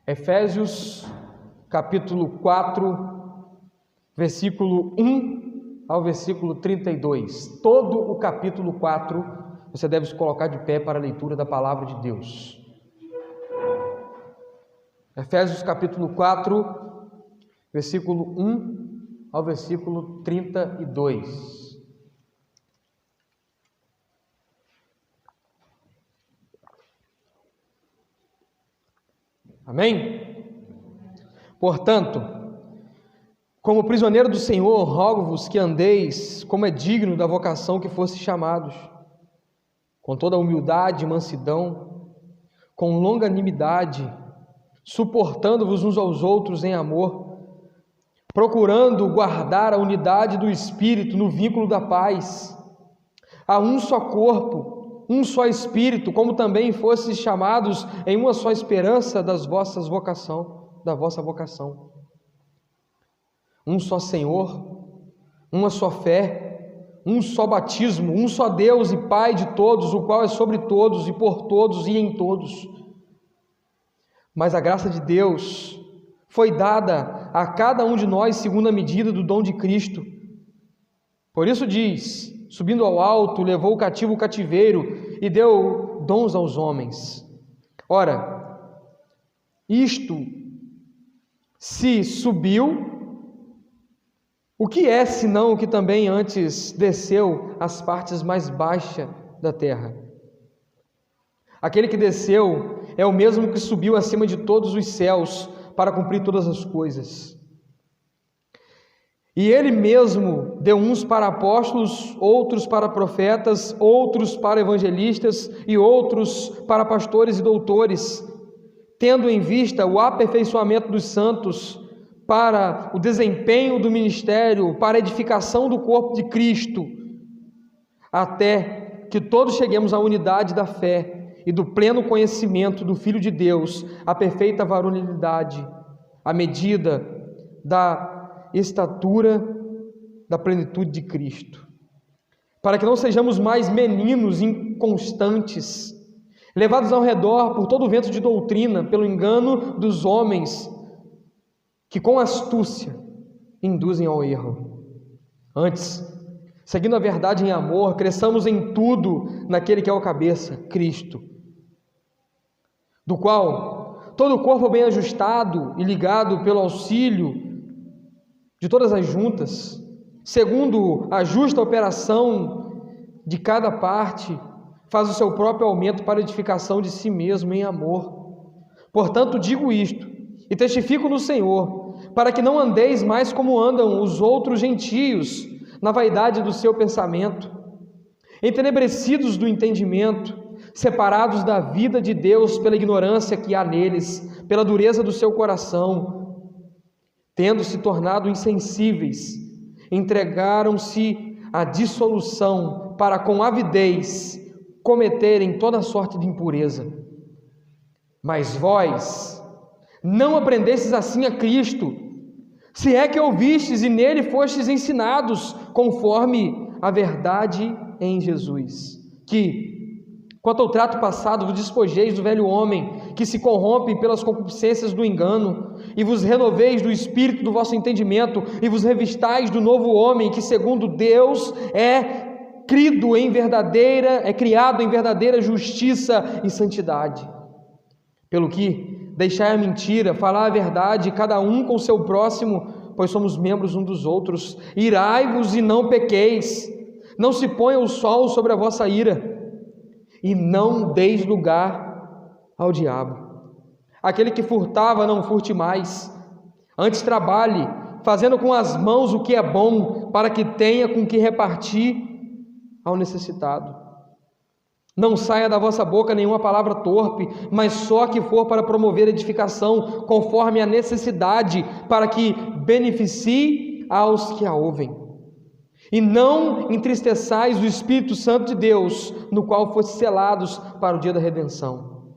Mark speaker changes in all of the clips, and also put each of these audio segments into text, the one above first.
Speaker 1: Efésios capítulo 4, versículo 1 ao versículo 32. Todo o capítulo 4 você deve se colocar de pé para a leitura da palavra de Deus. Efésios capítulo 4, versículo 1 ao versículo 32. Amém? Portanto, como prisioneiro do Senhor, rogo-vos que andeis como é digno da vocação que foste chamados, com toda humildade e mansidão, com longanimidade, suportando-vos uns aos outros em amor, procurando guardar a unidade do Espírito no vínculo da paz. Há um só corpo, um só Espírito, como também fostes chamados em uma só esperança da vossa vocação. Um só Senhor, uma só fé, um só batismo, um só Deus e Pai de todos, o qual é sobre todos e por todos e em todos. Mas a graça de Deus foi dada a cada um de nós segundo a medida do dom de Cristo. Por isso diz: subindo ao alto, levou cativo o cativeiro e deu dons aos homens. Ora, isto se subiu, o que é senão o que também antes desceu às partes mais baixas da terra? Aquele que desceu é o mesmo que subiu acima de todos os céus para cumprir todas as coisas. E ele mesmo deu uns para apóstolos, outros para profetas, outros para evangelistas e outros para pastores e doutores, tendo em vista o aperfeiçoamento dos santos, para o desempenho do ministério, para a edificação do corpo de Cristo, até que todos cheguemos à unidade da fé e do pleno conhecimento do Filho de Deus, à perfeita varonilidade, à medida da estatura da plenitude de Cristo, para que não sejamos mais meninos inconstantes, levados ao redor por todo o vento de doutrina, pelo engano dos homens, que com astúcia induzem ao erro. Antes, seguindo a verdade em amor, cresçamos em tudo naquele que é o cabeça, Cristo, do qual todo o corpo bem ajustado e ligado pelo auxílio de todas as juntas, segundo a justa operação de cada parte, faz o seu próprio aumento para a edificação de si mesmo em amor. Portanto, digo isto, e testifico no Senhor, para que não andeis mais como andam os outros gentios, na vaidade do seu pensamento, entenebrecidos do entendimento, separados da vida de Deus pela ignorância que há neles, pela dureza do seu coração, tendo se tornado insensíveis, entregaram-se à dissolução para com avidez cometerem toda sorte de impureza. Mas vós não aprendestes assim a Cristo, se é que ouvistes e nele fostes ensinados, conforme a verdade em Jesus, que, quanto ao trato passado, vos despojeis do velho homem, que se corrompe pelas concupiscências do engano, e vos renoveis do espírito do vosso entendimento, e vos revistais do novo homem, que segundo Deus é criado em verdadeira justiça e santidade. Pelo que, deixai a mentira, falar a verdade, cada um com o seu próximo, pois somos membros uns dos outros. Irai-vos e não pequeis, não se ponha o sol sobre a vossa ira, e não deis lugar ao diabo. Aquele que furtava, não furte mais, antes trabalhe, fazendo com as mãos o que é bom, para que tenha com que repartir ao necessitado. Não saia da vossa boca nenhuma palavra torpe, mas só que for para promover edificação, conforme a necessidade, para que beneficie aos que a ouvem. E não entristeçais o Espírito Santo de Deus, no qual fostes selados para o dia da redenção.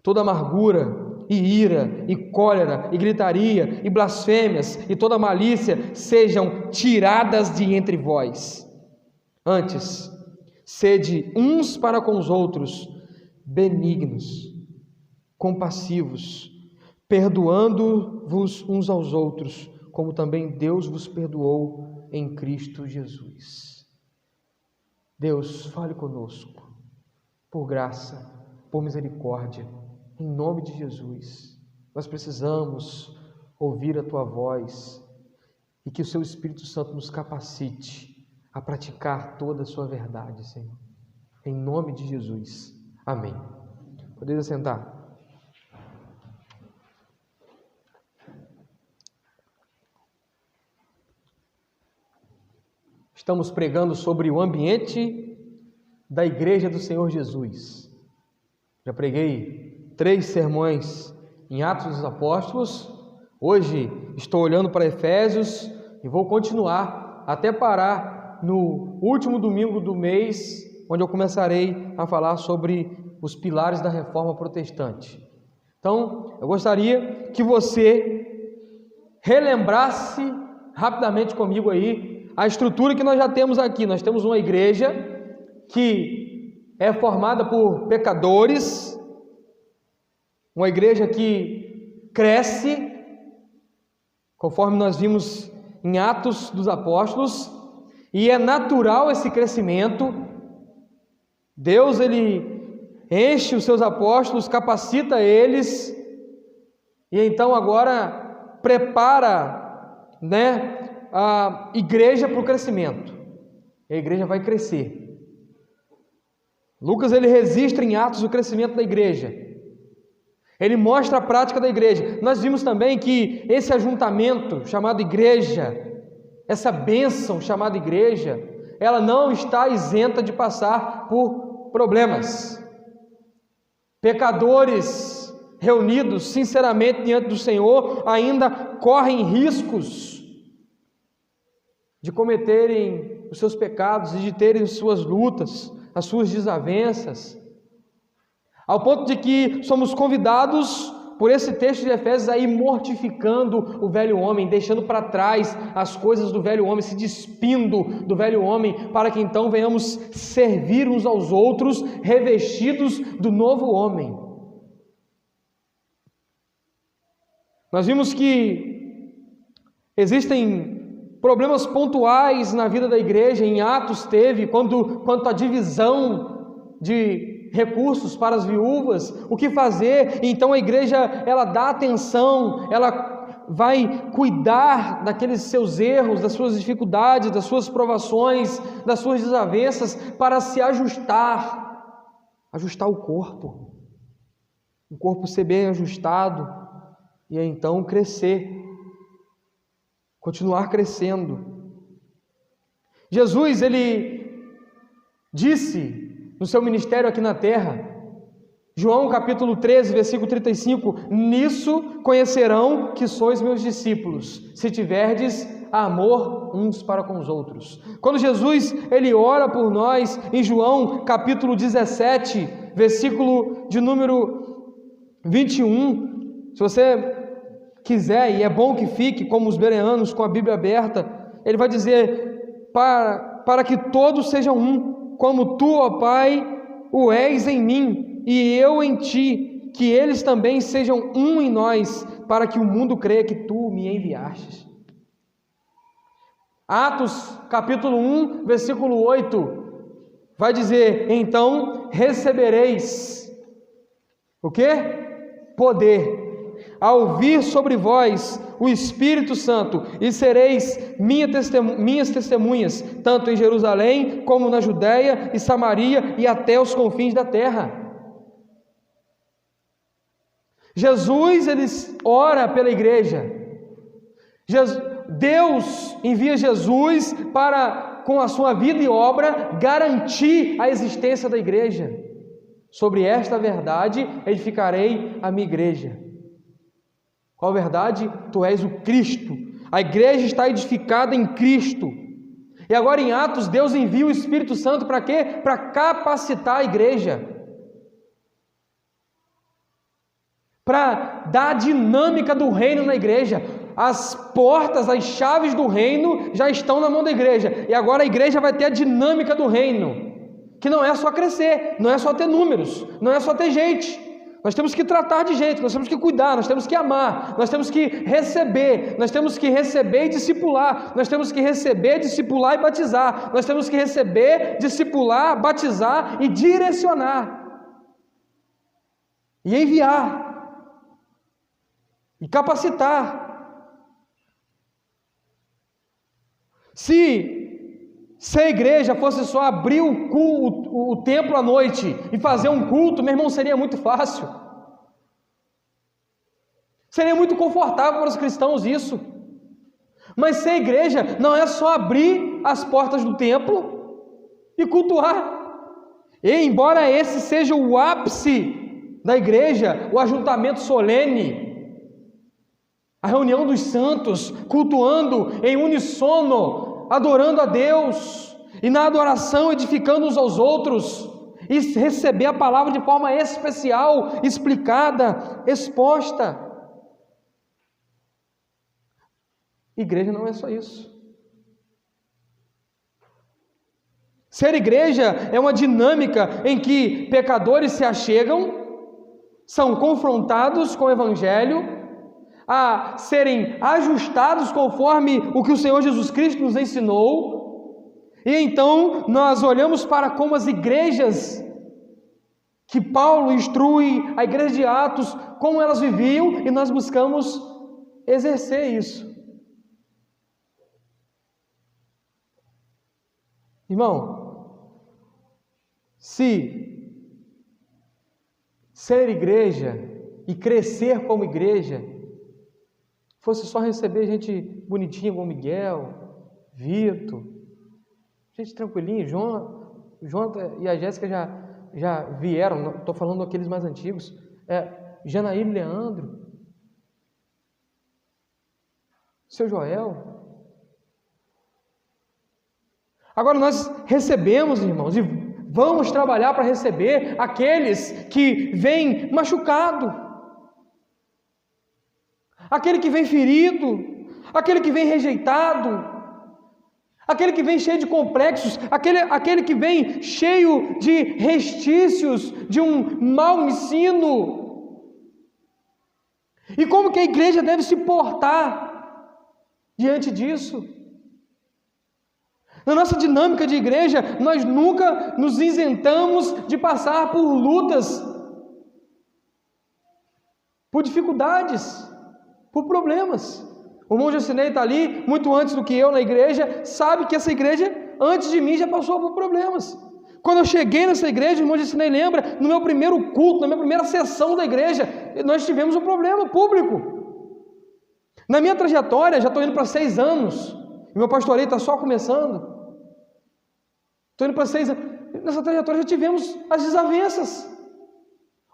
Speaker 1: Toda amargura e ira, e cólera, e gritaria, e blasfêmias, e toda malícia sejam tiradas de entre vós. Antes, sede uns para com os outros benignos, compassivos, perdoando-vos uns aos outros, como também Deus vos perdoou em Cristo Jesus. Deus, fale conosco, por graça, por misericórdia, em nome de Jesus. Nós precisamos ouvir a Tua voz e que o Seu Espírito Santo nos capacite a praticar toda a Sua verdade, Senhor. Em nome de Jesus. Amém. Podeis assentar. Estamos pregando sobre o ambiente da Igreja do Senhor Jesus. Já preguei 3 sermões em Atos dos Apóstolos. Hoje estou olhando para Efésios e vou continuar até parar no último domingo do mês, onde eu começarei a falar sobre os pilares da Reforma Protestante. Então, eu gostaria que você relembrasse rapidamente comigo aí a estrutura que nós já temos aqui. Nós temos uma igreja que é formada por pecadores, uma igreja que cresce, conforme nós vimos em Atos dos Apóstolos, e é natural esse crescimento. Deus, Ele enche os seus apóstolos, capacita eles, e então agora prepara, a igreja para o crescimento. A igreja vai crescer. Lucas, ele registra em Atos o crescimento da igreja. Ele mostra a prática da igreja. Nós vimos também que esse ajuntamento chamado igreja, essa bênção chamada igreja, ela não está isenta de passar por problemas. Pecadores reunidos sinceramente diante do Senhor ainda correm riscos de cometerem os seus pecados e de terem as suas lutas, as suas desavenças, ao ponto de que somos convidados por esse texto de Efésios a ir mortificando o velho homem, deixando para trás as coisas do velho homem, se despindo do velho homem, para que então venhamos servir uns aos outros, revestidos do novo homem. Nós vimos que existem problemas pontuais na vida da igreja. Em Atos teve, quanto à divisão de recursos para as viúvas, o que fazer. Então a igreja, ela dá atenção, ela vai cuidar daqueles seus erros, das suas dificuldades, das suas provações, das suas desavenças, para se ajustar o corpo ser bem ajustado, e então crescer, continuar crescendo. Jesus, ele disse no seu ministério aqui na terra, João capítulo 13, versículo 35, nisso conhecerão que sois meus discípulos, se tiverdes amor uns para com os outros. Quando Jesus, ele ora por nós, em João capítulo 17, versículo de número 21, se você quiser, e é bom que fique como os bereanos com a Bíblia aberta, ele vai dizer, para que todos sejam um, como tu, ó Pai, o és em mim, e eu em ti, que eles também sejam um em nós, para que o mundo creia que tu me enviastes. Atos capítulo 1, versículo 8, vai dizer, então recebereis, o quê? Poder, ao vir sobre vós o Espírito Santo, e sereis minhas testemunhas, tanto em Jerusalém, como na Judéia e Samaria, e até os confins da terra. Jesus, ele ora pela igreja. Deus envia Jesus para, com a sua vida e obra, garantir a existência da igreja. Sobre esta verdade edificarei a minha igreja. Qual verdade? Tu és o Cristo. A igreja está edificada em Cristo. E agora em Atos, Deus envia o Espírito Santo para quê? Para capacitar a igreja, para dar a dinâmica do reino na igreja. As portas, as chaves do reino já estão na mão da igreja, e agora a igreja vai ter a dinâmica do reino, que não é só crescer, não é só ter números, não é só ter gente. Nós temos que tratar de gente, nós temos que cuidar, nós temos que amar, nós temos que receber, e discipular, nós temos que receber, discipular e batizar, nós temos que receber, discipular, batizar e direcionar, e enviar, e capacitar. Se a igreja fosse só abrir o templo à noite e fazer um culto, meu irmão, seria muito fácil. Seria muito confortável para os cristãos isso. Mas se a igreja não é só abrir as portas do templo e cultuar. E embora esse seja o ápice da igreja, o ajuntamento solene, a reunião dos santos, cultuando em uníssono, adorando a Deus, e na adoração edificando uns aos outros, e receber a palavra de forma especial, explicada, exposta. Igreja não é só isso. Ser igreja é uma dinâmica em que pecadores se achegam, são confrontados com o Evangelho, a serem ajustados conforme o que o Senhor Jesus Cristo nos ensinou, e então nós olhamos para como as igrejas que Paulo instrui, a igreja de Atos, como elas viviam, e nós buscamos exercer isso. Irmão, se ser igreja e crescer como igreja fosse só receber gente bonitinha como Miguel, Vitor, gente tranquilinha, João e a Jéssica já vieram, estou falando daqueles mais antigos, Janaína e Leandro, seu Joel. Agora nós recebemos, irmãos, e vamos trabalhar para receber aqueles que vêm machucado, aquele que vem ferido, aquele que vem rejeitado, aquele que vem cheio de complexos, aquele que vem cheio de restícios de um mau ensino. E como que a igreja deve se portar diante disso? Na nossa dinâmica de igreja, nós nunca nos isentamos de passar por lutas, por dificuldades, por problemas. O irmão Jacinei está ali, muito antes do que eu na igreja, sabe que essa igreja, antes de mim, já passou por problemas. Quando eu cheguei nessa igreja, o irmão Jacinei lembra, no meu primeiro culto, na minha primeira sessão da igreja, nós tivemos um problema público. Na minha trajetória, já estou indo para 6 anos, e meu pastoreio está só começando. Estou indo para 6 anos. Nessa trajetória já tivemos as desavenças,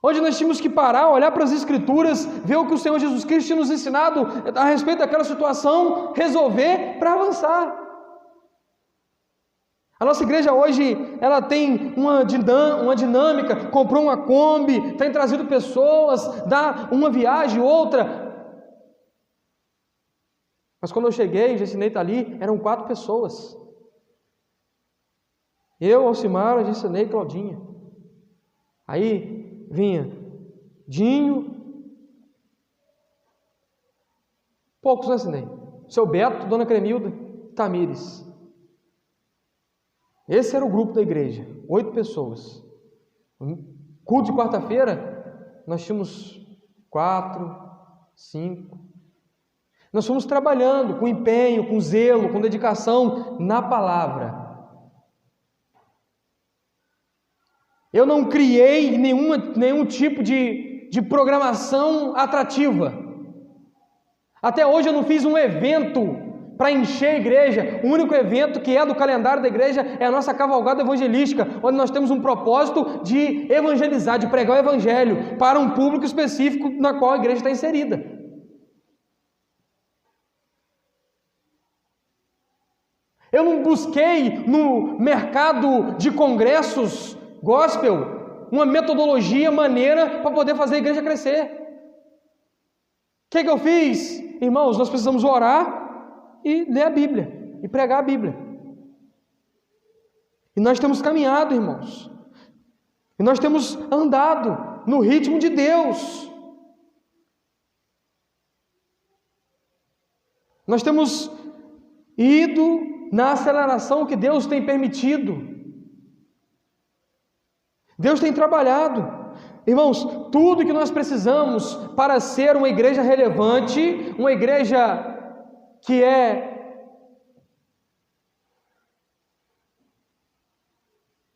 Speaker 1: onde nós tínhamos que parar, olhar para as Escrituras, ver o que o Senhor Jesus Cristo tinha nos ensinado a respeito daquela situação, resolver para avançar. A nossa igreja hoje, ela tem uma dinâmica, comprou uma Kombi, tem trazido pessoas, dá uma viagem, outra. Mas quando eu cheguei, já ensinei, está ali, eram 4 pessoas. Eu, Alcimara, Gicinei e Claudinha. Aí vinha Dinho, poucos, né, Cinei? Seu Beto, Dona Cremilda, Tamires. Esse era o grupo da igreja, 8 pessoas. Culto de quarta-feira, nós tínhamos 4, 5. Nós fomos trabalhando com empenho, com zelo, com dedicação na palavra. Eu não criei nenhum tipo de programação atrativa. Até hoje eu não fiz um evento para encher a igreja. O único evento que é do calendário da igreja é a nossa cavalgada evangelística, onde nós temos um propósito de evangelizar, de pregar o evangelho para um público específico na qual a igreja está inserida. Eu não busquei no mercado de congressos gospel uma metodologia maneira para poder fazer a igreja crescer. O que eu fiz? Irmãos, nós precisamos orar e ler a Bíblia e pregar a Bíblia. E nós temos caminhado, irmãos. E nós temos andado. no ritmo de Deus. Nós temos ido na aceleração que Deus tem permitido. Deus tem trabalhado. Irmãos, tudo que nós precisamos para ser uma igreja relevante, uma igreja que é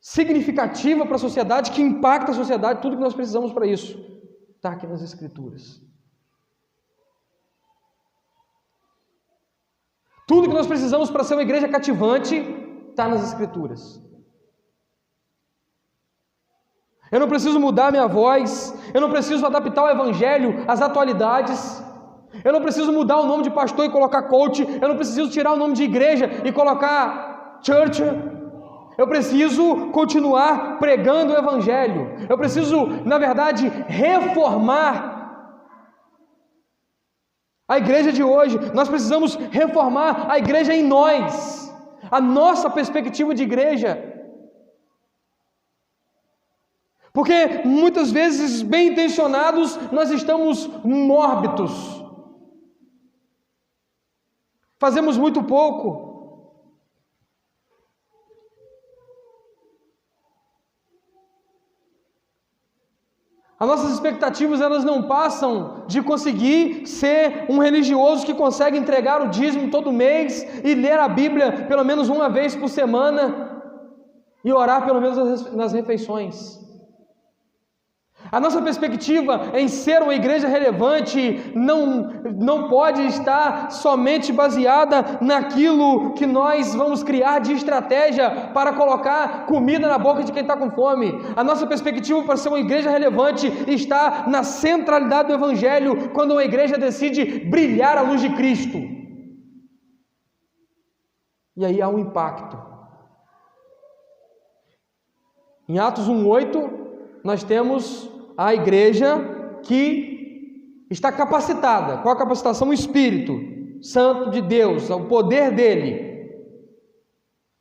Speaker 1: significativa para a sociedade, que impacta a sociedade, tudo que nós precisamos para isso está aqui nas Escrituras. Tudo que nós precisamos para ser uma igreja cativante está nas Escrituras. Eu não preciso mudar minha voz, eu não preciso adaptar o Evangelho às atualidades, eu não preciso mudar o nome de pastor e colocar coach, eu não preciso tirar o nome de igreja e colocar church. Eu preciso continuar pregando o Evangelho, eu preciso, na verdade, reformar a igreja de hoje. Nós precisamos reformar a igreja em nós, a nossa perspectiva de igreja. Porque muitas vezes, bem intencionados, nós estamos mórbidos. Fazemos muito pouco. As nossas expectativas, elas não passam de conseguir ser um religioso que consegue entregar o dízimo todo mês e ler a Bíblia pelo menos uma vez por semana e orar pelo menos nas refeições. A nossa perspectiva em ser uma igreja relevante não pode estar somente baseada naquilo que nós vamos criar de estratégia para colocar comida na boca de quem está com fome. A nossa perspectiva para ser uma igreja relevante está na centralidade do Evangelho, quando uma igreja decide brilhar a luz de Cristo. E aí há um impacto. Em Atos 1:8, nós temos a igreja que está capacitada. Qual a capacitação? O Espírito Santo de Deus, o poder dele.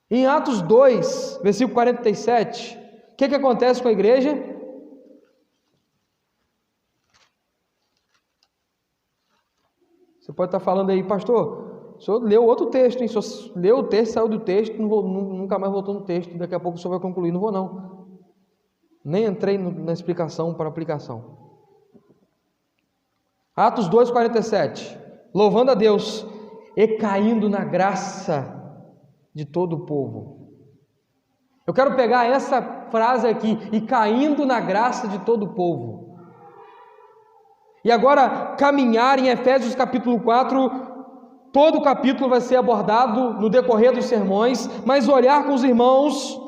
Speaker 1: Em Atos 2, versículo 47, o que acontece com a igreja? Você pode estar falando aí, pastor, o senhor leu outro texto, hein? O senhor leu o texto, saiu do texto, nunca mais voltou no texto, daqui a pouco o senhor vai concluir. Não vou não. Nem entrei na explicação para aplicação. Atos 2:47. Louvando a Deus e caindo na graça de todo o povo. Eu quero pegar essa frase aqui, e caindo na graça de todo o povo. E agora caminhar em Efésios capítulo 4, todo o capítulo vai ser abordado no decorrer dos sermões, mas olhar com os irmãos.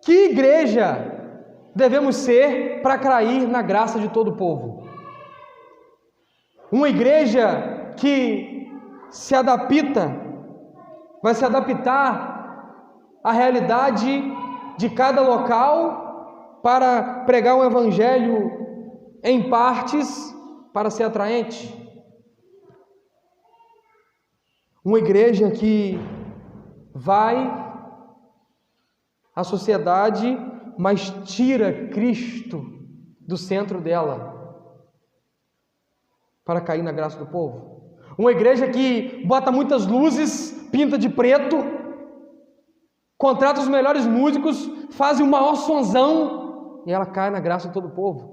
Speaker 1: Que igreja devemos ser para cair na graça de todo o povo? Uma igreja que se adapta, vai se adaptar à realidade de cada local para pregar um evangelho em partes para ser atraente. Uma igreja que vai a sociedade, mas tira Cristo do centro dela para cair na graça do povo. Uma igreja que bota muitas luzes, pinta de preto, contrata os melhores músicos, faz o maior sonzão e ela cai na graça de todo o povo.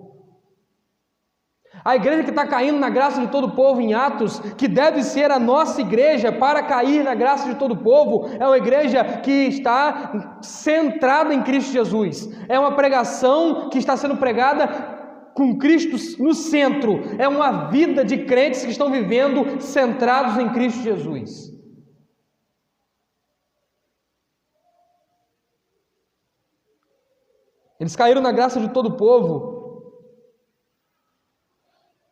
Speaker 1: A igreja que está caindo na graça de todo o povo em Atos, que deve ser a nossa igreja para cair na graça de todo o povo, é uma igreja que está centrada em Cristo Jesus. É uma pregação que está sendo pregada com Cristo no centro. É uma vida de crentes que estão vivendo centrados em Cristo Jesus. Eles caíram na graça de todo o povo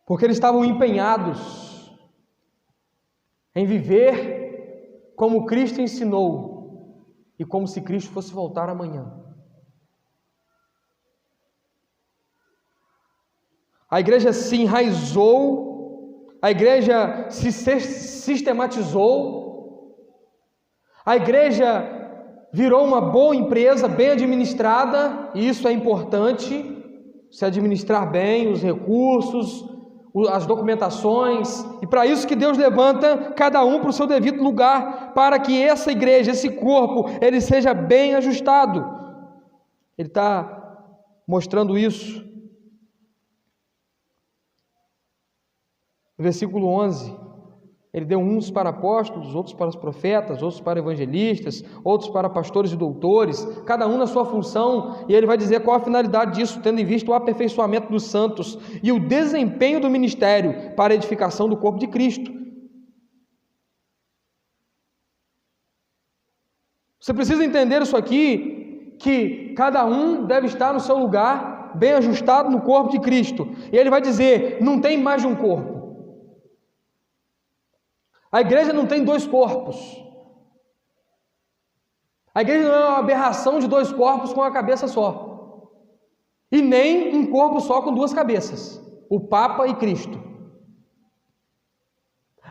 Speaker 1: porque eles estavam empenhados em viver como Cristo ensinou e como se Cristo fosse voltar amanhã. A igreja se enraizou, a igreja se sistematizou, a igreja virou uma boa empresa, bem administrada, e isso é importante, se administrar bem os recursos, as documentações, e para isso que Deus levanta cada um para o seu devido lugar, para que essa igreja, esse corpo, ele seja bem ajustado. Ele está mostrando isso. No versículo 11, ele deu uns para apóstolos, outros para os profetas, outros para evangelistas, outros para pastores e doutores, cada um na sua função, e ele vai dizer qual a finalidade disso, tendo em vista o aperfeiçoamento dos santos e o desempenho do ministério para a edificação do corpo de Cristo. Você precisa entender isso aqui, que cada um deve estar no seu lugar, bem ajustado no corpo de Cristo, e ele vai dizer, não tem mais de um corpo. A igreja não tem dois corpos. A igreja não é uma aberração de dois corpos com uma cabeça só. E nem um corpo só com duas cabeças. O Papa e Cristo.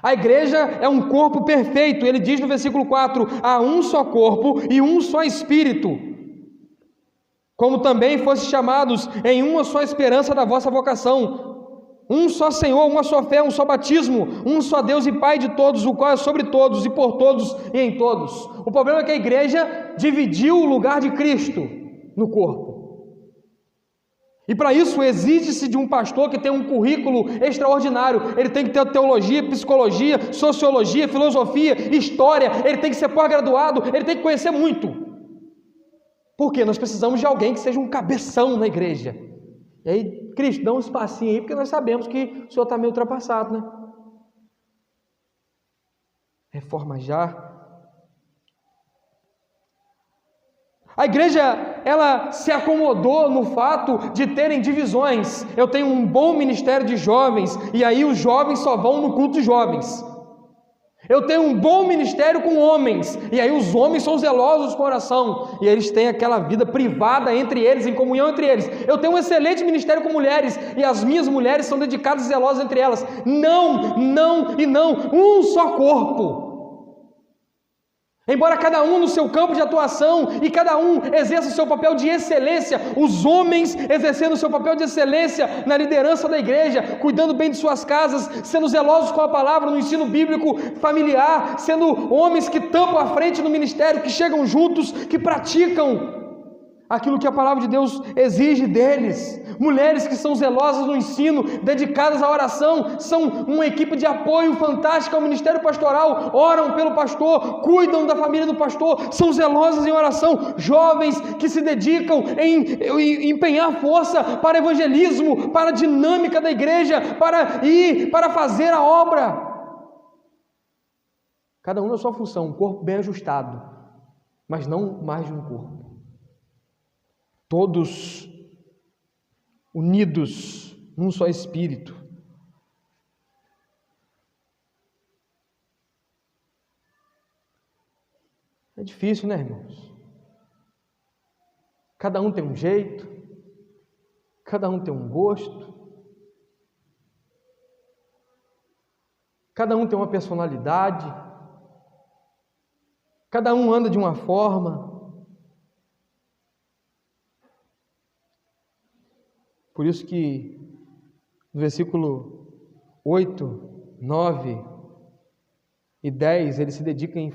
Speaker 1: A igreja é um corpo perfeito. Ele diz no versículo 4, há um só corpo e um só Espírito. Como também fostes chamados em uma só esperança da vossa vocação. Um só Senhor, uma só fé, um só batismo, um só Deus e Pai de todos, o qual é sobre todos e por todos e em todos. O problema é que a igreja dividiu o lugar de Cristo no corpo. E para isso exige-se de um pastor que tem um currículo extraordinário. Ele tem que ter teologia, psicologia, sociologia, filosofia, história. Ele tem que ser pós-graduado, ele tem que conhecer muito. Por quê? Nós precisamos de alguém que seja um cabeção na igreja. E aí, Cristo, dá um espacinho aí, porque nós sabemos que o Senhor está meio ultrapassado, né? Reforma já. A igreja, ela se acomodou no fato de terem divisões. Eu tenho um bom ministério de jovens, e aí os jovens só vão no culto de jovens. Eu tenho um bom ministério com homens, e aí os homens são zelosos com oração, e eles têm aquela vida privada entre eles, em comunhão entre eles. Eu tenho um excelente ministério com mulheres, e as minhas mulheres são dedicadas e zelosas entre elas. Não, não e não, um só corpo. Embora cada um no seu campo de atuação e cada um exerça o seu papel de excelência, os homens exercendo o seu papel de excelência na liderança da igreja, cuidando bem de suas casas, sendo zelosos com a palavra, no ensino bíblico familiar, sendo homens que tampam a frente no ministério, que chegam juntos, que praticam aquilo que a palavra de Deus exige deles. Mulheres que são zelosas no ensino, dedicadas à oração, são uma equipe de apoio fantástica ao ministério pastoral, oram pelo pastor, cuidam da família do pastor, são zelosas em oração. Jovens que se dedicam em empenhar força para evangelismo, para a dinâmica da igreja, para fazer a obra. Cada um na sua função, um corpo bem ajustado, mas não mais de um corpo. Todos unidos num só espírito. É difícil, né, irmãos? Cada um tem um jeito, cada um tem um gosto, cada um tem uma personalidade, cada um anda de uma forma. Por isso que no versículo 8, 9 e 10, ele se dedica em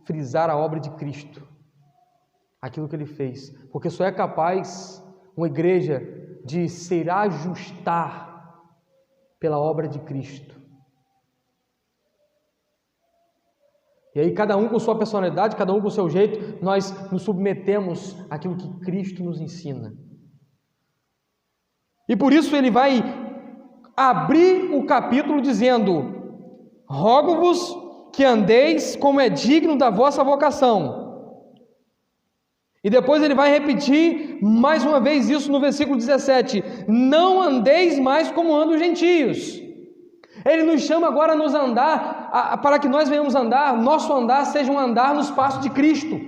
Speaker 1: frisar a obra de Cristo, aquilo que ele fez, porque só é capaz uma igreja de se ajustar pela obra de Cristo. E aí cada um com sua personalidade, cada um com o seu jeito, nós nos submetemos àquilo que Cristo nos ensina. E por isso ele vai abrir o capítulo dizendo: rogo-vos que andeis como é digno da vossa vocação. E depois ele vai repetir mais uma vez isso no versículo 17: não andeis mais como andam os gentios. Ele nos chama agora a nos andar, para que nós venhamos andar, nosso andar seja um andar nos passos de Cristo.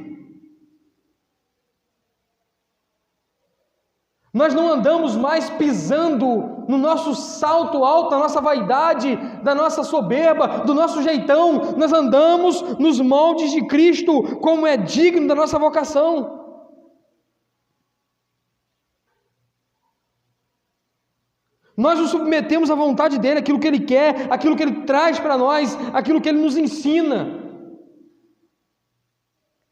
Speaker 1: Nós não andamos mais pisando no nosso salto alto, da nossa vaidade, da nossa soberba, do nosso jeitão. Nós andamos nos moldes de Cristo, como é digno da nossa vocação. Nós nos submetemos à vontade dele, aquilo que ele quer, aquilo que ele traz para nós, aquilo que ele nos ensina.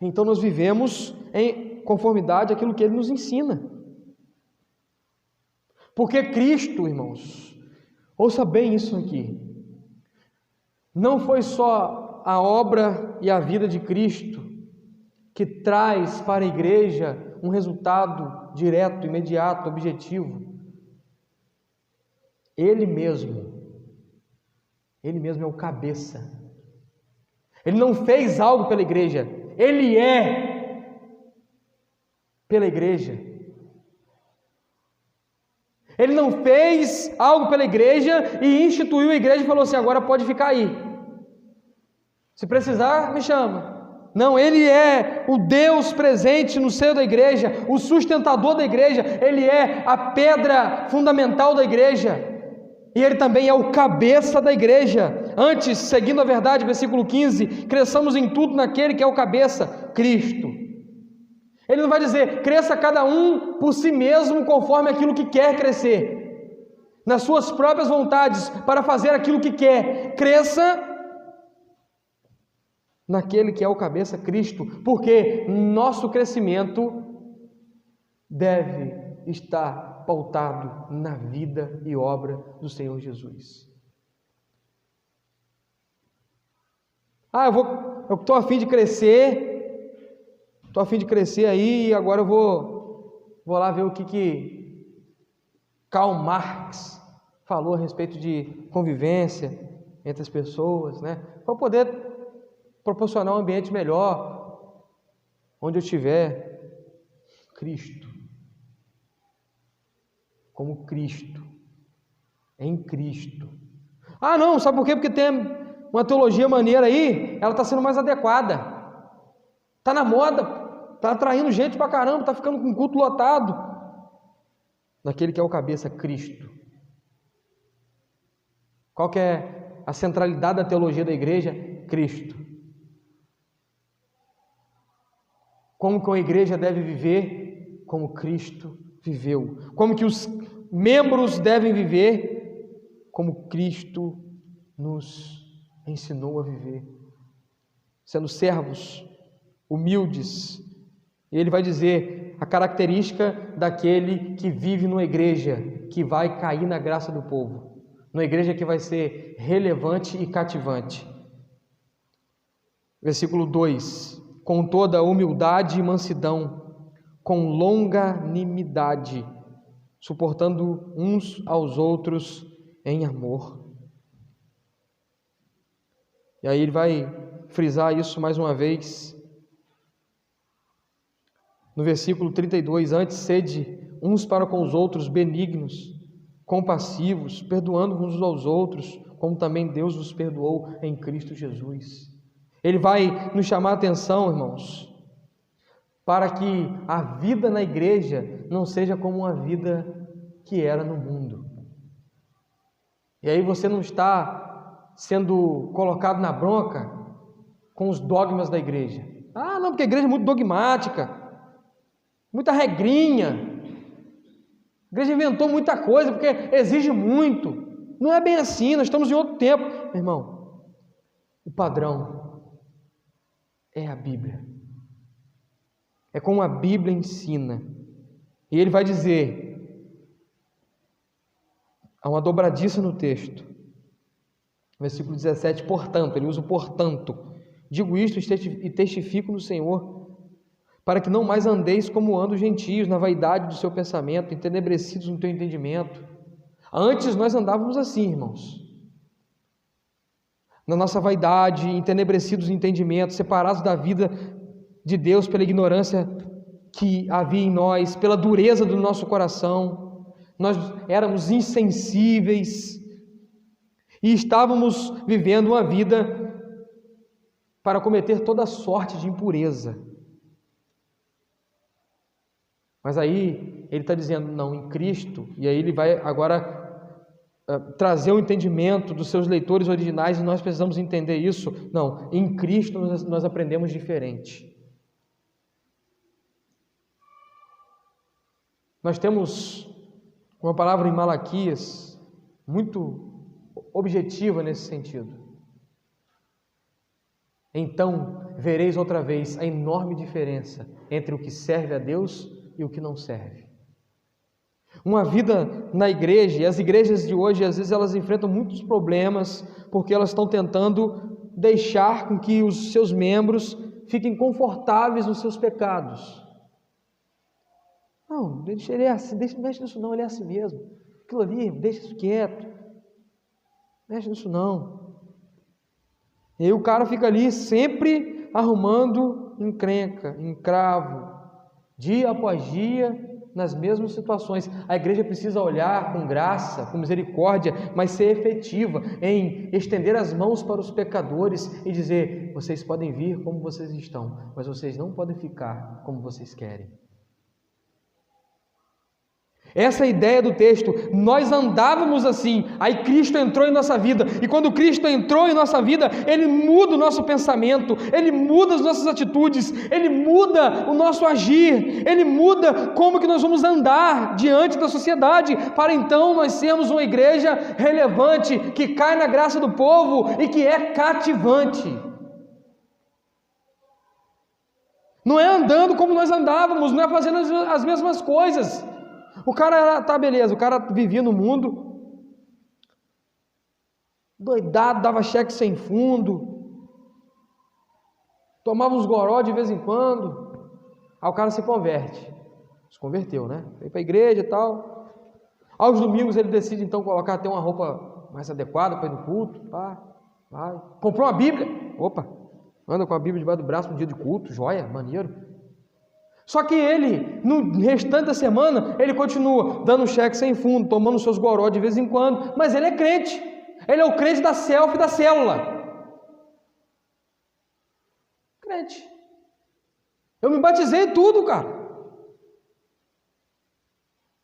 Speaker 1: Então nós vivemos em conformidade àquilo que ele nos ensina. Porque Cristo, irmãos, ouça bem isso aqui, não foi só a obra e a vida de Cristo que traz para a igreja um resultado direto, imediato, objetivo. Ele mesmo é o cabeça. Ele não fez algo pela igreja, ele é pela igreja. Ele não fez algo pela igreja e instituiu a igreja e falou assim: agora pode ficar aí. Se precisar, me chama. Não, ele é o Deus presente no seio da igreja, o sustentador da igreja, ele é a pedra fundamental da igreja. E ele também é o cabeça da igreja. Antes, seguindo a verdade, versículo 15, cresçamos em tudo naquele que é o cabeça, Cristo. Ele não vai dizer, cresça cada um por si mesmo, conforme aquilo que quer crescer, nas suas próprias vontades, para fazer aquilo que quer. Cresça naquele que é o cabeça, Cristo, porque nosso crescimento deve estar pautado na vida e obra do Senhor Jesus. Eu estou a fim de crescer, aí, e agora eu vou lá ver o que Karl Marx falou a respeito de convivência entre as pessoas, né? Para poder proporcionar um ambiente melhor onde eu estiver. Cristo, como Cristo, em Cristo. Não, sabe por quê? Porque tem uma teologia maneira aí, ela está sendo mais adequada, está na moda, está atraindo gente pra caramba, está ficando com culto lotado. Naquele que é o cabeça, Cristo. Qual que é a centralidade da teologia da igreja? Cristo. Como que a igreja deve viver? Como Cristo viveu. Como que os membros devem viver? Como Cristo nos ensinou a viver. Sendo servos, humildes. E ele vai dizer a característica daquele que vive numa igreja que vai cair na graça do povo, numa igreja que vai ser relevante e cativante. Versículo 2: com toda humildade e mansidão, com longanimidade, suportando uns aos outros em amor. E aí ele vai frisar isso mais uma vez. No versículo 32, antes sede uns para com os outros benignos, compassivos, perdoando uns aos outros, como também Deus vos perdoou em Cristo Jesus. Ele vai nos chamar a atenção, irmãos, para que a vida na igreja não seja como uma vida que era no mundo. E aí você não está sendo colocado na bronca com os dogmas da igreja. Não, porque a igreja é muito dogmática, muita regrinha, a igreja inventou muita coisa, porque exige muito. Não é bem assim, nós estamos em outro tempo. Meu irmão, o padrão é a Bíblia. É como a Bíblia ensina. E ele vai dizer, há uma dobradiça no texto, versículo 17, portanto, ele usa o portanto. Digo isto e testifico no Senhor, para que não mais andeis como andam os gentios, na vaidade do seu pensamento, entenebrecidos no teu entendimento. Antes nós andávamos assim, irmãos, na nossa vaidade, entenebrecidos no entendimento, separados da vida de Deus pela ignorância que havia em nós, pela dureza do nosso coração. Nós éramos insensíveis e estávamos vivendo uma vida para cometer toda sorte de impureza. Mas aí ele está dizendo, não, em Cristo, e aí ele vai agora trazer o entendimento dos seus leitores originais, e nós precisamos entender isso. Não, em Cristo nós aprendemos diferente. Nós temos uma palavra em Malaquias, muito objetiva nesse sentido. Então vereis outra vez a enorme diferença entre o que serve a Deus e o que não serve. Uma vida na igreja, e as igrejas de hoje, às vezes elas enfrentam muitos problemas, porque elas estão tentando deixar com que os seus membros fiquem confortáveis nos seus pecados. Não, deixa ele assim, mexe nisso não, ele é assim mesmo. Aquilo ali, deixa isso quieto. Mexe nisso não. E aí o cara fica ali sempre arrumando encrenca, encravo, dia após dia, nas mesmas situações. A igreja precisa olhar com graça, com misericórdia, mas ser efetiva em estender as mãos para os pecadores e dizer: vocês podem vir como vocês estão, mas vocês não podem ficar como vocês querem. Essa é a ideia do texto. Nós andávamos assim, aí Cristo entrou em nossa vida, e quando Cristo entrou em nossa vida, Ele muda o nosso pensamento, Ele muda as nossas atitudes, Ele muda o nosso agir, Ele muda como que nós vamos andar diante da sociedade, para então nós sermos uma igreja relevante, que cai na graça do povo e que é cativante. Não é andando como nós andávamos, não é fazendo as mesmas coisas. O cara tá beleza, o cara vivia no mundo, doidado, dava cheque sem fundo, tomava uns goró de vez em quando. Aí o cara se converte, se converteu, né? Veio para a igreja e tal. Aos domingos ele decide então colocar até uma roupa mais adequada para ir no culto. Vai. Comprou uma Bíblia, anda com a Bíblia debaixo do braço no dia de culto, joia, maneiro. Só que ele, no restante da semana, ele continua dando cheque sem fundo, tomando seus goró de vez em quando, mas ele é crente. Ele é o crente da selfie da célula. Crente. Eu me batizei e tudo, cara.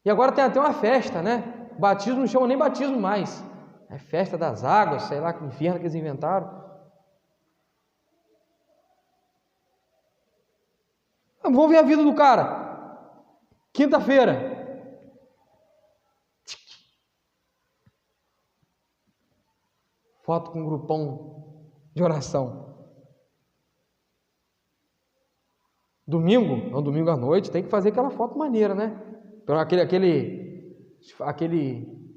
Speaker 1: E agora tem até uma festa, né? Batismo não chama nem batismo mais. É festa das águas, sei lá que inferno que eles inventaram. Vamos ver a vida do cara. Quinta-feira. Foto com um grupão de oração. Domingo, não, domingo à noite, tem que fazer aquela foto maneira, né? Então,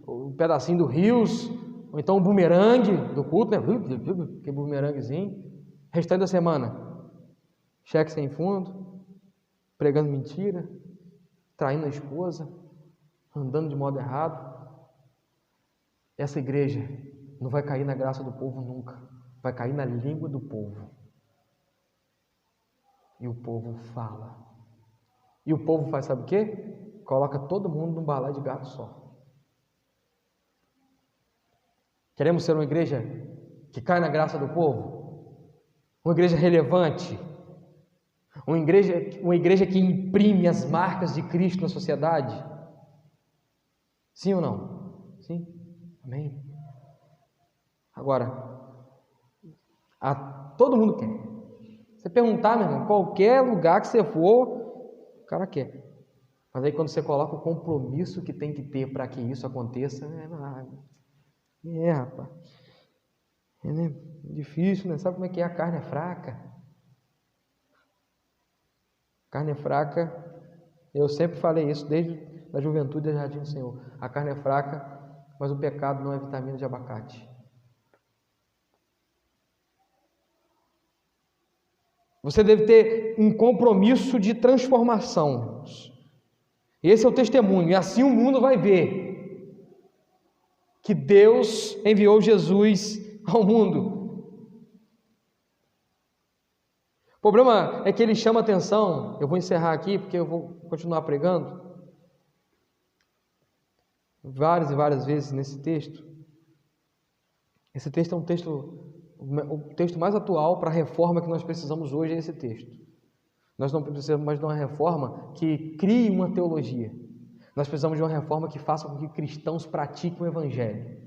Speaker 1: um pedacinho do rios, ou então um bumerangue do culto, né? Aquele bumeranguezinho. Restante da semana, cheque sem fundo, pregando mentira, traindo a esposa, andando de modo errado. Essa igreja não vai cair na graça do povo nunca, vai cair na língua do povo. E o povo fala. E o povo faz, sabe o quê? Coloca todo mundo num balaio de gato só. Queremos ser uma igreja que cai na graça do povo? Uma igreja relevante? Uma igreja que imprime as marcas de Cristo na sociedade? Sim ou não? Sim? Amém? Agora, todo mundo quer. Você perguntar, meu irmão, qualquer lugar que você for, o cara quer. Mas aí quando você coloca o compromisso que tem que ter para que isso aconteça, rapaz. É difícil, né? Sabe como é que é? A carne é fraca. Carne é fraca, eu sempre falei isso desde a juventude da Jardim do Senhor. A carne é fraca, mas o pecado não é vitamina de abacate. Você deve ter um compromisso de transformação. Esse é o testemunho, e assim o mundo vai ver que Deus enviou Jesus ao mundo. O problema é que ele chama atenção. Eu vou encerrar aqui porque eu vou continuar pregando várias e várias vezes nesse texto. Esse texto é o texto mais atual para a reforma que nós precisamos hoje é esse texto. Nós não precisamos mais de uma reforma que crie uma teologia. Nós precisamos de uma reforma que faça com que cristãos pratiquem o evangelho.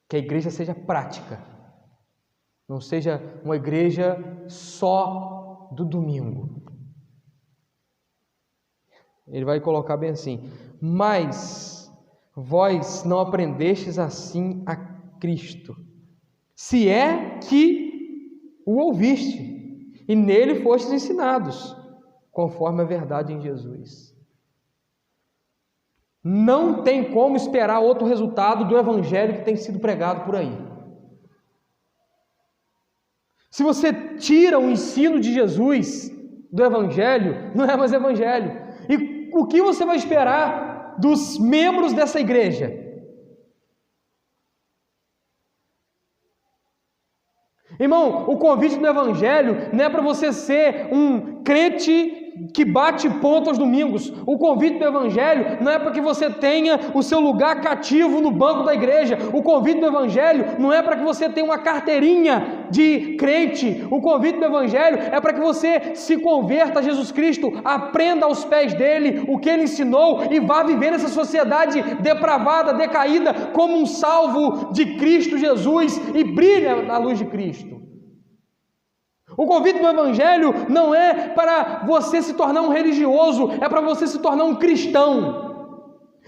Speaker 1: Que a igreja seja prática. Não seja uma igreja só do domingo. Ele vai colocar bem assim: mas vós não aprendestes assim a Cristo, se é que o ouviste, e nele fostes ensinados, conforme a verdade em Jesus. Não tem como esperar outro resultado do evangelho que tem sido pregado por aí. Se você tira o ensino de Jesus do evangelho, não é mais evangelho. E o que você vai esperar dos membros dessa igreja? Irmão, o convite do evangelho não é para você ser um crente que bate ponto aos domingos. O convite do evangelho não é para que você tenha o seu lugar cativo no banco da igreja. O convite do evangelho não é para que você tenha uma carteirinha de crente. O convite do evangelho é para que você se converta a Jesus Cristo, aprenda aos pés dele o que ele ensinou e vá viver nessa sociedade depravada, decaída, como um salvo de Cristo Jesus e brilha na luz de Cristo. O convite do evangelho não é para você se tornar um religioso, é para você se tornar um cristão.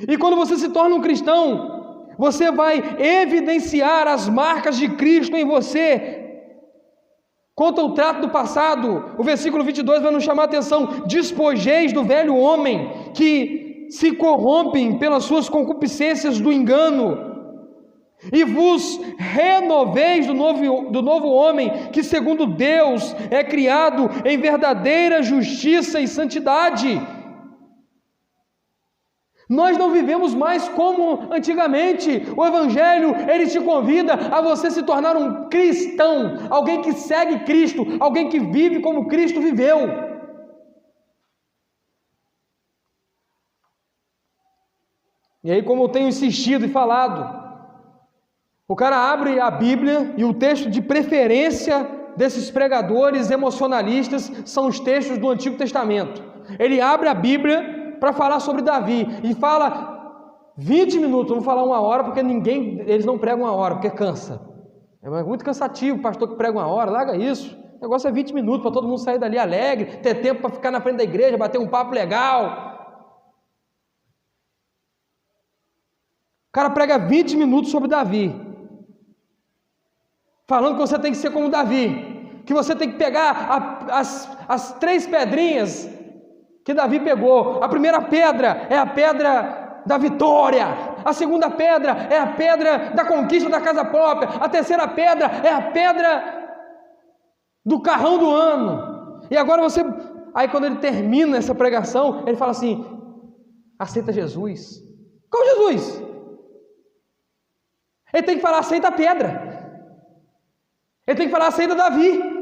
Speaker 1: E quando você se torna um cristão, você vai evidenciar as marcas de Cristo em você. Quanto ao trato do passado, o versículo 22 vai nos chamar a atenção: despojeis do velho homem, que se corrompem pelas suas concupiscências do engano, e vos renoveis do novo homem, que segundo Deus é criado em verdadeira justiça e santidade. Nós não vivemos mais como antigamente. O evangelho, ele te convida a você se tornar um cristão, alguém que segue Cristo, alguém que vive como Cristo viveu. E aí, como eu tenho insistido e falado, o cara abre a Bíblia e o texto de preferência desses pregadores emocionalistas são os textos do Antigo Testamento. Ele abre a Bíblia para falar sobre Davi e fala 20 minutos, não vou falar 1 hora, porque eles não pregam 1 hora, porque cansa. É muito cansativo o pastor que prega 1 hora, larga isso. O negócio é 20 minutos para todo mundo sair dali alegre, ter tempo para ficar na frente da igreja, bater um papo legal. O cara prega 20 minutos sobre Davi, falando que você tem que ser como Davi, que você tem que pegar as 3 pedrinhas que Davi pegou. A primeira pedra é a pedra da vitória, a segunda pedra é a pedra da conquista da casa própria, a terceira pedra é a pedra do carrão do ano. E agora aí quando ele termina essa pregação, ele fala assim: aceita Jesus. Qual Jesus? Ele tem que falar: aceita a pedra. Ele tem que falar: aceita Davi.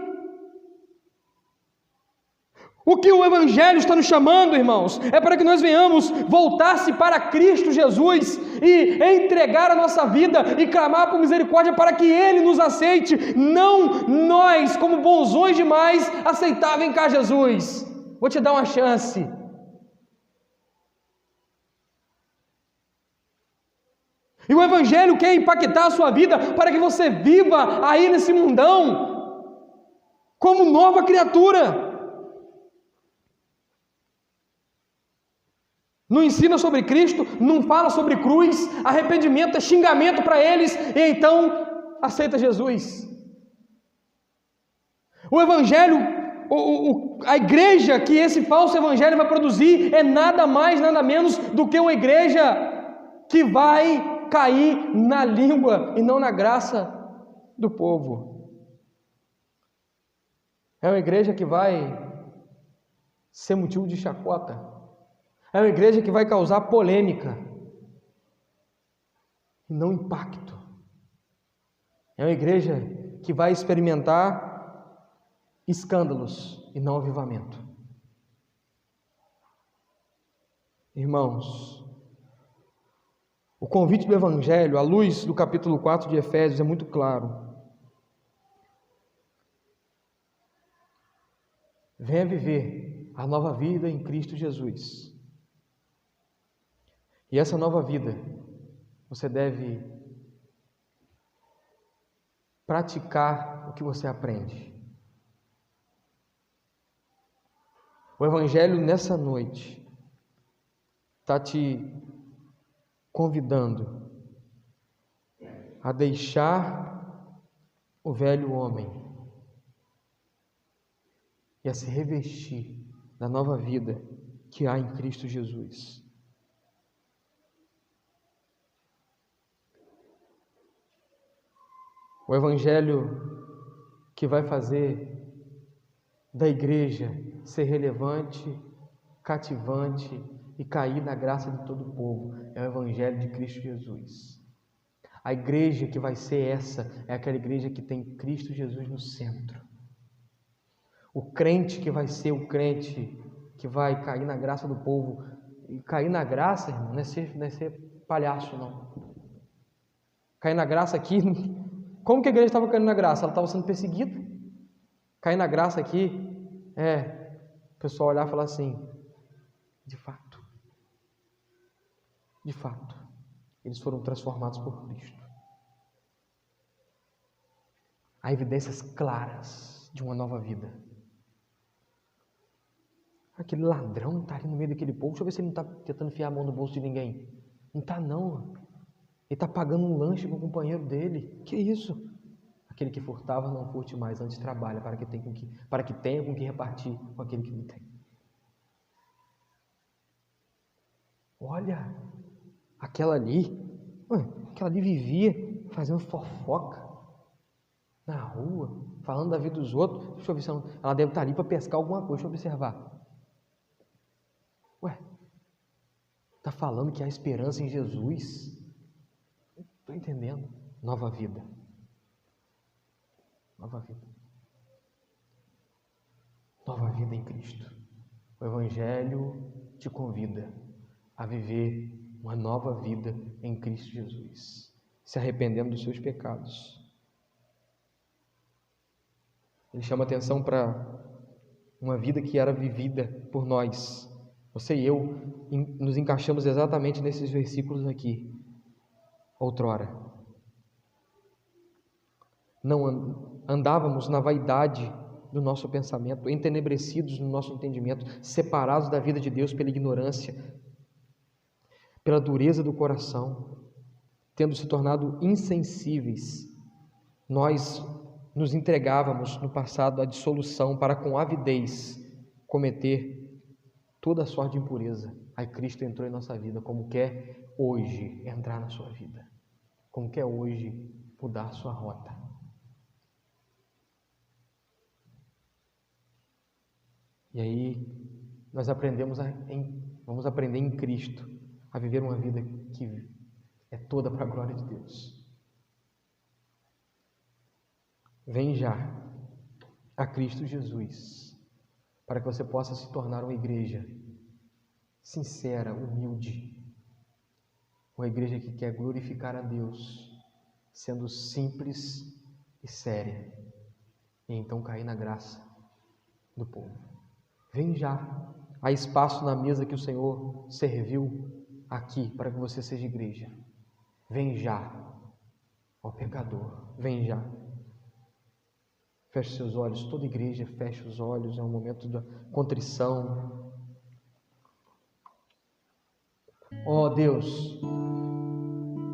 Speaker 1: O que o evangelho está nos chamando, irmãos, é para que nós venhamos voltar-se para Cristo Jesus e entregar a nossa vida e clamar por misericórdia para que Ele nos aceite, não nós, como bonzões demais, aceitar: vem cá, Jesus, vou te dar uma chance. E o evangelho quer impactar a sua vida para que você viva aí nesse mundão como nova criatura. Não ensina sobre Cristo, não fala sobre cruz, arrependimento é xingamento para eles, e então aceita Jesus. O evangelho, a igreja que esse falso evangelho vai produzir é nada mais, nada menos do que uma igreja que vai cair na língua e não na graça do povo. É uma igreja que vai ser motivo de chacota. É uma igreja que vai causar polêmica e não impacto. É uma igreja que vai experimentar escândalos e não avivamento. Irmãos, o convite do Evangelho, à luz do capítulo 4 de Efésios, é muito claro. Venha viver a nova vida em Cristo Jesus. E essa nova vida, você deve praticar o que você aprende. O Evangelho nessa noite está te convidando a deixar o velho homem e a se revestir da nova vida que há em Cristo Jesus. O Evangelho que vai fazer da igreja ser relevante, cativante e cair na graça de todo o povo é o Evangelho de Cristo Jesus. A igreja que vai ser essa é aquela igreja que tem Cristo Jesus no centro. O crente que vai ser o crente que vai cair na graça do povo. E cair na graça, irmão, não é ser palhaço, não. Cair na graça aqui, como que a igreja estava caindo na graça? Ela estava sendo perseguida. Cair na graça aqui o pessoal olhar e falar assim, de fato, eles foram transformados por Cristo. Há evidências claras de uma nova vida. Aquele ladrão está ali no meio daquele povo. Deixa eu ver se ele não está tentando enfiar a mão no bolso de ninguém. Não está, não. Ele está pagando um lanche com o companheiro dele. Que isso? Aquele que furtava, não furte mais, antes trabalha para que tenha com que repartir com aquele que não tem. Olha, aquela ali vivia fazendo fofoca na rua, falando da vida dos outros. Deixa eu ver se ela deve estar ali para pescar alguma coisa. Deixa eu observar. Está falando que há esperança em Jesus? Não estou entendendo. Nova vida. Nova vida. Nova vida em Cristo. O Evangelho te convida a viver uma nova vida em Cristo Jesus, se arrependendo dos seus pecados. Ele chama atenção para uma vida que era vivida por nós. Você e eu nos encaixamos exatamente nesses versículos aqui. Outrora, não andávamos na vaidade do nosso pensamento, entenebrecidos no nosso entendimento, separados da vida de Deus pela ignorância, pela dureza do coração, tendo se tornado insensíveis. Nós nos entregávamos no passado à dissolução para com avidez cometer toda sorte de impureza. Aí Cristo entrou em nossa vida, como quer hoje entrar na sua vida, como quer hoje mudar a sua rota. E aí nós vamos aprender em Cristo a viver uma vida que é toda para a glória de Deus. Vem já a Cristo Jesus, para que você possa se tornar uma igreja sincera, humilde, uma igreja que quer glorificar a Deus, sendo simples e séria, e então cair na graça do povo. Vem já, há espaço na mesa que o Senhor serviu aqui para que você seja igreja. Vem já, ó pecador, vem já. Feche seus olhos, toda igreja feche os olhos, é um momento da contrição. Ó Deus,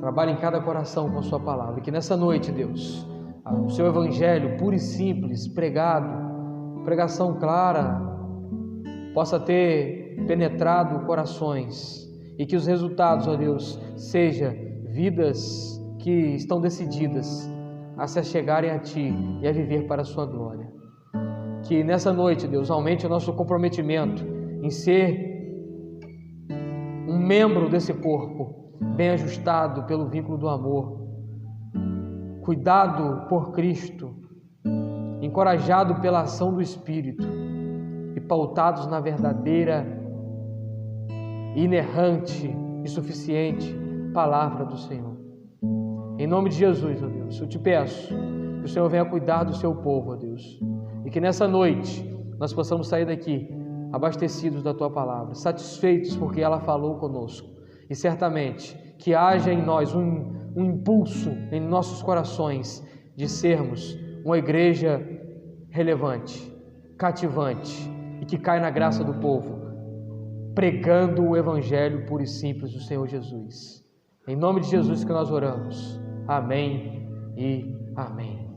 Speaker 1: trabalhe em cada coração com a sua palavra, que nessa noite, Deus, o seu evangelho puro e simples, pregado, pregação clara, possa ter penetrado corações e que os resultados, ó Deus, sejam vidas que estão decididas a se achegarem a Ti e a viver para a Sua glória. Que nessa noite, Deus, aumente o nosso comprometimento em ser um membro desse corpo, bem ajustado pelo vínculo do amor, cuidado por Cristo, encorajado pela ação do Espírito e pautados na verdadeira, inerrante e suficiente palavra do Senhor. Em nome de Jesus, ó Deus, eu te peço que o Senhor venha cuidar do seu povo, ó Deus, e que nessa noite nós possamos sair daqui abastecidos da Tua palavra, satisfeitos porque ela falou conosco, e certamente que haja em nós um impulso em nossos corações de sermos uma igreja relevante, cativante e que cai na graça do povo, pregando o Evangelho puro e simples do Senhor Jesus. Em nome de Jesus que nós oramos. Amém e amém.